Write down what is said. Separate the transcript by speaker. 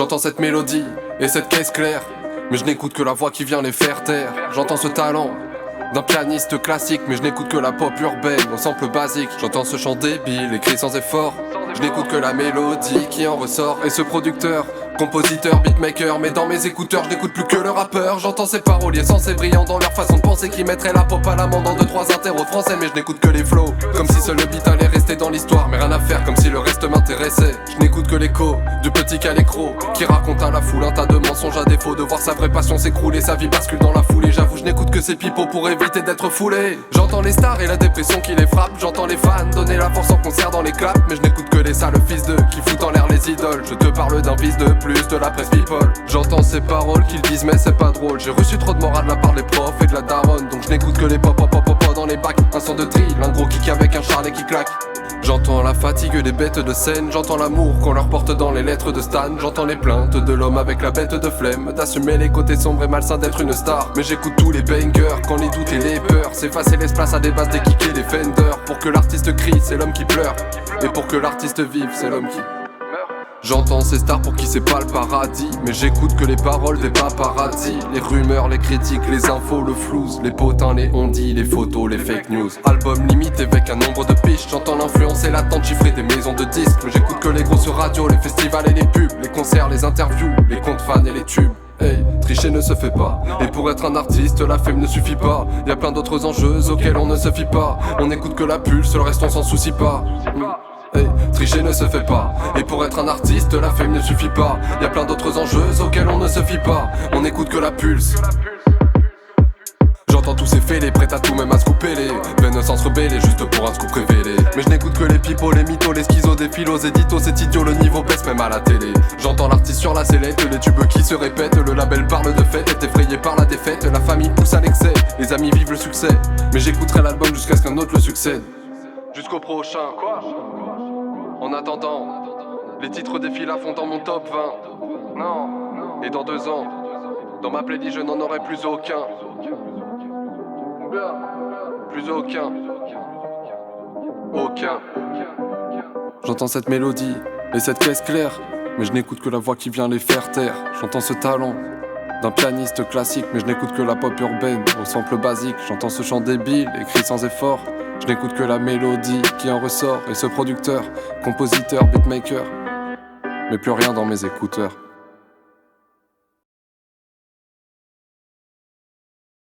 Speaker 1: J'entends cette mélodie et cette caisse claire, mais je n'écoute que la voix qui vient les faire taire. J'entends ce talent d'un pianiste classique, mais je n'écoute que la pop urbaine au sample basique. J'entends ce chant débile, écrit sans effort. Je n'écoute que la mélodie qui en ressort. Et ce producteur, compositeur, beatmaker, mais dans mes écouteurs je n'écoute plus que le rappeur. J'entends ces paroliers sensés brillants dans leur façon de penser, qui mettraient la pop à l'amende en 2-3 interros français. Mais je n'écoute que les flows, comme si seul le beat allait rester dans l'histoire, mais rien à faire, comme si le reste m'intéressait. Je n'écoute que l'écho du petit calécro, qui raconte à la foule un tas de mensonges à défaut de voir sa vraie passion s'écrouler. Sa vie bascule dans la foulée, j'avoue je n'écoute que ces pipos pour éviter d'être foulé. J'entends les stars et la dépression qui les frappe. J'entends les fans donner la force en concert dans les claps, mais je n'écoute que les sales fils de qui foutent en l'air les idoles. Je te parle d'un vice de plus de la presse people. J'entends ces paroles qu'ils disent mais c'est pas drôle. J'ai reçu trop de morale de la part des profs et de la daronne, donc je n'écoute que les pop dans les bacs. Un son de drill, un gros kick avec un charlet qui claque. J'entends la fatigue des bêtes de scène, j'entends l'amour qu'on leur porte dans les lettres de Stan. J'entends les plaintes de l'homme avec la bête de flemme, d'assumer les côtés sombres et malsains d'être une star. Mais j'écoute tous les bangers, quand les doutes et les peurs s'effacer l'espace à des bases, des kicks et des fenders. Pour que l'artiste crie, c'est l'homme qui pleure, et pour que l'artiste vive, c'est l'homme qui... J'entends ces stars pour qui c'est pas le paradis, mais j'écoute que les paroles des paparazzi. Les rumeurs, les critiques, les infos, le flouze, les potins, les on-dit, les photos, les fake news. Album limité avec un nombre de pistes. J'entends l'influence et l'attente chiffrée des maisons de disques, mais j'écoute que les grosses radios, les festivals et les pubs, les concerts, les interviews, les comptes fans et les tubes. Hey, tricher ne se fait pas, et pour être un artiste, la fame ne suffit pas. Y'a plein d'autres enjeux auxquels on ne se fie pas. On écoute que la pulse, le reste on s'en soucie pas. Hey, tricher ne se fait pas, et pour être un artiste, la fame ne suffit pas. Y'a plein d'autres enjeux auxquels on ne se fie pas. On écoute que la pulse. J'entends tous ces fêlés, prêts à tout, même à se couper les veines sans se rebeller, juste pour un scoop révélé. Mais je n'écoute que les pipos, les mythos, les schizos, des philos, éditos, c'est idiot, le niveau baisse même à la télé. J'entends l'artiste sur la sellette, les tubes qui se répètent, le label parle de fête, est effrayé par la défaite, la famille pousse à l'excès, les amis vivent le succès. Mais j'écouterai l'album jusqu'à ce qu'un autre le succède. Jusqu'au prochain. En attendant, les titres défilent à fond dans mon top 20. Non, et dans 2 ans, dans ma playlist je n'en aurai plus aucun. Plus aucun. Aucun. J'entends cette mélodie et cette caisse claire, mais je n'écoute que la voix qui vient les faire taire. J'entends ce talent d'un pianiste classique, mais je n'écoute que la pop urbaine au sample basique. J'entends ce chant débile, écrit sans effort. Je n'écoute que la mélodie qui en ressort. Et ce producteur, compositeur, beatmaker, mais plus rien dans mes écouteurs.